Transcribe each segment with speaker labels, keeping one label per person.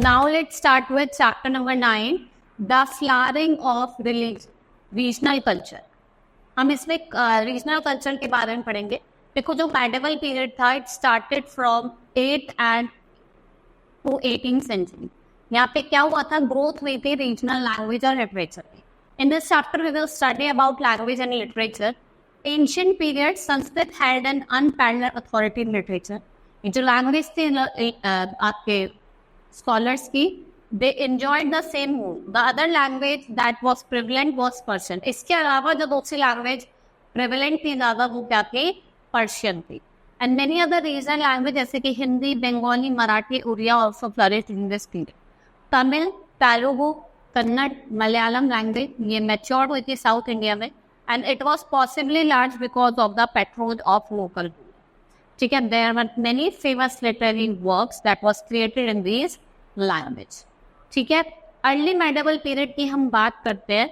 Speaker 1: Now let's start with chapter number 9, the flowering of regional culture. हम इसमें regional culture के बारे में पढ़ेंगे. देखो जो मेडिवल पीरियड था, it started from 8th and to 18th century. यहाँ पे क्या हुआ था, ग्रोथ हुई थी रीजनल लैंग्वेज और लिटरेचर की. In this chapter we will study about language and literature. Ancient period Sanskrit had an unparalleled authority in literature. ये जो लैंग्वेज थी आपके स्कॉलर्स की, they enjoyed the same mood. The other language that was prevalent was Persian. इसके अलावा जो दूसरी language prevalent थी ज़्यादा वो क्या थी, पर्शियन थी. And many other regional language जैसे कि Hindi, Bengali, Marathi, Oriya also flourished in this period. Tamil, Telugu, Kannada, Malayalam language ये मैच्योर हुई थी साउथ इंडिया में. And it was possibly large because of the patronage of local. ठीक है, there were many famous literary works that was created in these language. ठीक है, early medieval period की हम बात करते हैं.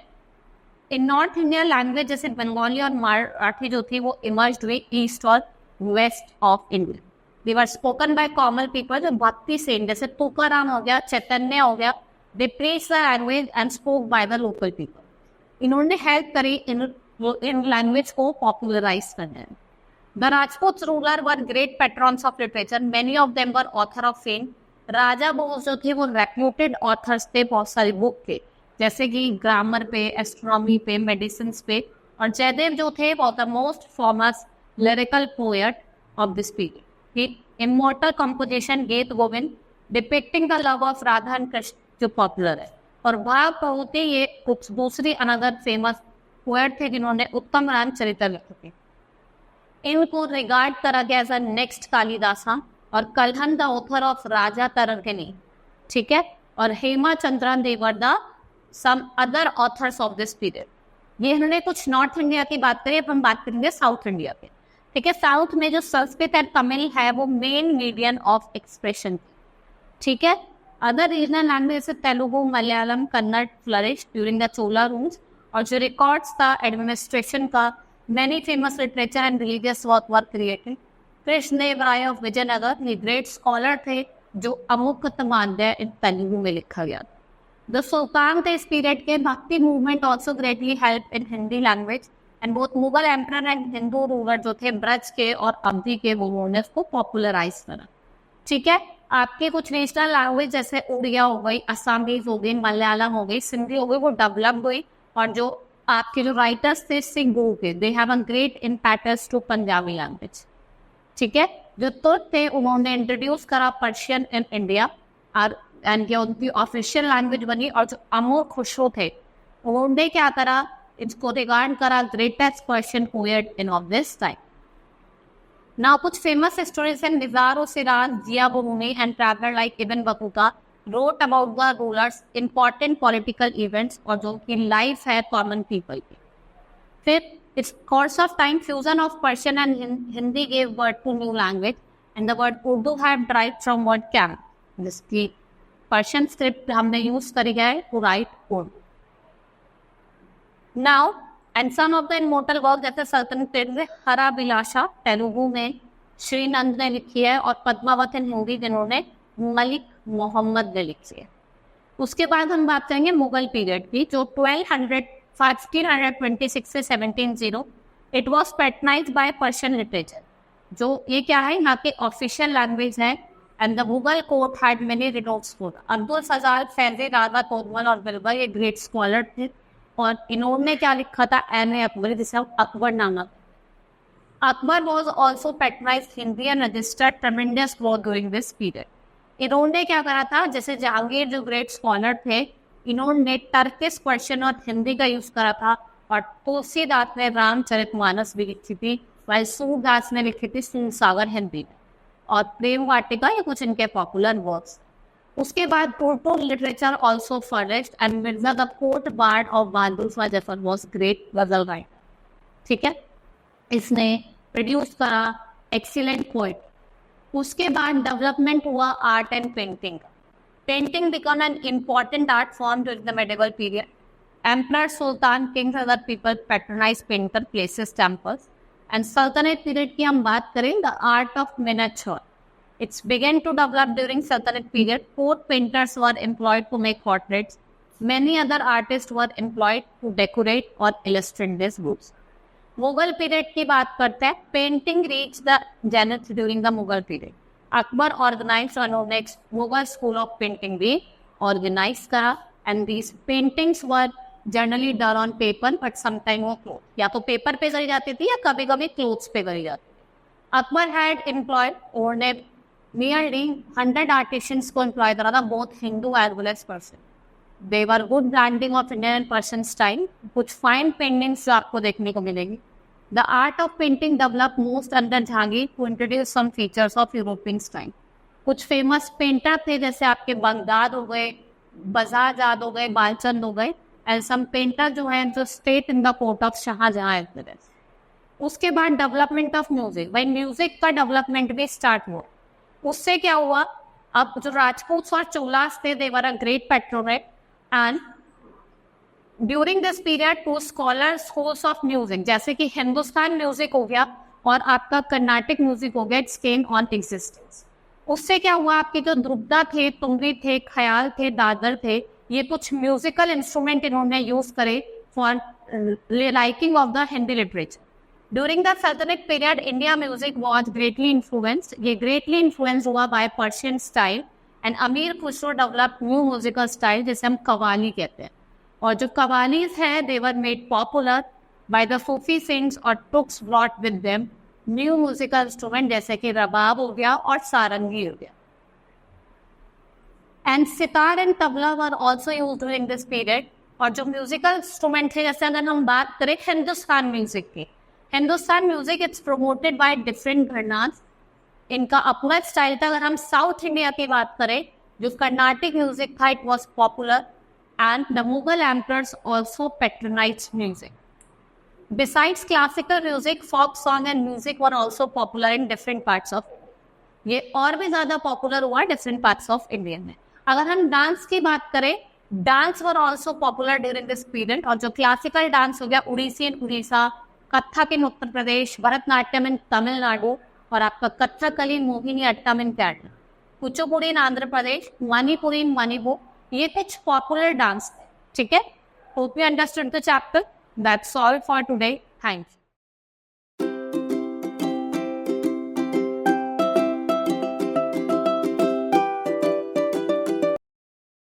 Speaker 1: इन नॉर्थ इंडिया लैंग्वेज जैसे बंगाली और मराठी जो थी वो इमर्ज्ड हुई ईस्ट और west of India. They were spoken by common people जो भक्ति सेन जैसे तुकाराम हो गया, चैतन्य हो गया. They praised the language and spoke by the local people. इन्होंने हेल्प करी इन लैंग्वेज को पॉपुलराइज करने. The Rajput ruler were great patrons of literature. Many of them were author of fame. Raja बोस जो थे वो रेप्यूटेड ऑथर्स थे बहुत सारी बुक के, जैसे कि ग्रामर पे, एस्ट्रोनॉमी पे, मेडिसिन पे. और जयदेव जो थे वो the most famous lyrical poet of this period. Immortal composition Geet Govind depicting the love of Radha and Krishna जो पॉपुलर है. और भाव प्रभुति ये कुछ दूसरी अनदर फेमस पोएट थे जिन्होंने उत्तम रामचरित्र लिखे थे. इनको रिगार्ड करा गया एज अ नेक्स्ट कालिदासा. और Kalhana the author of Rajatarangini. ठीक है, और Hema Chandran they were the some other authors of this period. ये इन्होंने कुछ नॉर्थ इंडिया की बात करी, अब हम बात करेंगे साउथ इंडिया पे. ठीक है, साउथ में जो संस्कृत और तमिल है वो मेन मीडियम ऑफ एक्सप्रेशन थी. ठीक है, अदर रीजनल लैंग्वेज जैसे Telugu, Malayalam, Kannada flourish during the Chola rules. और जो रिकॉर्ड्स था एडमिनिस्ट्रेशन का, many famous literature and religious work were created. Krishnadeva Raya of Vijayanagar ये ग्रेट स्कॉलर थे जो अमुक्तमाल्य इन तेलुगु में लिखा गया. द सुल्तान थे इस पीरियड के. भक्ति movement also greatly help in Hindi language. And both Mughal emperor and Hindu ruler जो थे ब्रज के और अवधी के, उन्होंने इसको पॉपुलराइज करा. ठीक है, आपके कुछ रीजनल लैंग्वेज जैसे उड़िया हो गई, असमीज हो गई, मलयालम हो गई, सिंधी हो गई, वो डेवलप हुई. और जो आपके जो राइटर्स थे सिख गुरु के, they have a great impact to Punjabi language. ठीक है, जो तुर्क थे उन्होंने इंट्रोड्यूस करा पर्शियन इन इंडिया और एंड ये उनकी ऑफिशियल लैंग्वेज बनी. और जो अमोर खुशरो थे उन्होंने क्या करा, इसको रिगार्ड करा greatest Persian poet in of this time. Now कुछ फेमस स्टोरीज हैं. Nizar Siraj, Zia Baruni and traveller like Ibn Battuta wrote about the rulers, important political events और जो की लाइफ है कॉमन पीपल की. फिर its course of time fusion of Persian and Hindi gave birth to new language, and the word Urdu have derived from word can. जिसकी Persian script हमने use करी है to write Urdu. Now and some of the immortal work जैसे सल्तनत हरा बिलाशा तेलुगु में श्रीनंद ने लिखी है, और पद्मावत हिंदी जिन्होंने मलिक मोहम्मद ने लिखी है. उसके बाद हम बात करेंगे मुगल पीरियड की, जो 1526 से 1700 it was patronised by Persian literature. जो ये क्या है, यहाँ के ऑफिशियल लैंग्वेज है. And the Mughal court had many renowned for. Abdul Fazal, Faizi, Raja Tormal और बिरबल ये ग्रेट स्कॉलर थे. और इन्होंने क्या लिखा था, एन अकबर, जिसे हम Akbarnama. Akbar was also patronised Hindi and registered tremendous growth during this period. इन्होंने क्या करा था, जैसे जहांगीर जो ग्रेट स्कॉलर थे, इन्होंने टर्किश पर्शियन और हिंदी का यूज करा था. और तुलसीदास ने रामचरितमानस भी लिखी थी, वही सूरदास ने लिखी थी सूरसागर हिंदी में. और प्रेम वाटिका ये कुछ इनके पॉपुलर वर्क्स. उसके बाद Urdu literature also flourished and Mirza the court bard of Bahadur Shah Zafar was great ghazal writer. ठीक है, इसने प्रोड्यूस करा एक्सीलेंट पोएट. उसके बाद डेवलपमेंट हुआ आर्ट एंड पेंटिंग का. Painting became an important art form during the medieval period. Emperor, Sultan, kings and other people patronized painter, places, temples. And Sultanate period की हम बात करें, the art of miniature. It's began to develop during Sultanate period. Court painters were employed to make portraits. Many other artists were employed to decorate or illustrate these books. Mughal period की बात करते हैं. Painting reach the zenith during the Mughal period. Akbar organised next Mughal school of painting भी organise करा, and these paintings were generally done on paper, but sometime वो cloth, या तो paper पे करी जाती थी या कभी कभी क्लोथ्स पे करी जाती थी. अकबर हैड एम्प्लॉयड और ने नियरली 100 आर्टिशियंस को एम्प्लॉय करा था, both Hindu as well as Persian. They were good branding of Indian Persian style. कुछ फाइन पेंटिंग्स आपको देखने को मिलेगी. The art of painting develop most under Jahangir to introduce some features of European style. कुछ famous painter थे जैसे आपके Baghdad हो गए, बजाजाद हो गए, बालचंद हो गए, एंड सम पेंटर जो है जो state in the court of Shahjahan. उसके बाद डेवलपमेंट ऑफ म्यूजिक, भाई म्यूजिक का डेवलपमेंट भी स्टार्ट हुआ. उससे क्या हुआ, अब जो राजपूत और चोलास थे, they were a great patronage, and during this period two scholar schools of music, जैसे कि हिंदुस्तान म्यूजिक हो गया और आपका कर्नाटिक म्यूजिक हो गया, इट्स केम ऑन एग्जिस्टेंस. उससे क्या हुआ, आपके जो द्रुपदा थे, तुमरी थे, ख्याल थे, दादर थे, ये कुछ म्यूजिकल इंस्ट्रूमेंट इन्होंने यूज करे for liking of the Hindi literature. During the Saltanat period India music was greatly influenced. ये ग्रेटली इन्फ्लुएंस हुआ by Persian style, and Amir Khusro develop new musical style जिसे हम कवाली कहते हैं. और जो कवालीज है they were made popular by the Sufi sings और Turks brought with them new musical instrument जैसे कि रबाब हो गया और सारंगी हो गया. And sitar and tabla were also use during this period. और जो म्यूजिकल इंस्ट्रूमेंट थे, जैसे अगर हम बात करें हिंदुस्तान म्यूजिक की, Hindustan music it's promoted by different gharanas. इनका अपना स्टाइल था. अगर हम साउथ इंडिया की बात करें, जो कर्नाटिक म्यूजिक था, it was popular, and the Mughal emperors also patronised music. Besides classical music, folk song and music were also popular in different parts of. ये और भी ज़्यादा पॉपुलर हुआ डिफरेंट पार्ट्स ऑफ इंडिया में. अगर हम डांस की बात करें, dance were also popular during this period. और जो क्लासिकल डांस हो गया, उड़ीसी इन उड़ीसा, कथक इन उत्तर प्रदेश, भरतनाट्यम इन तमिलनाडु, और आपका कथकली, मोहिनी अट्टम इन केरला, कुचिपुड़ी इन आंध्र प्रदेश, मणिपुरी इन मणिपुर, ये कुछ पॉपुलर डांस थे. ठीक है, hope you understood the chapter. That's all for today. Thanks.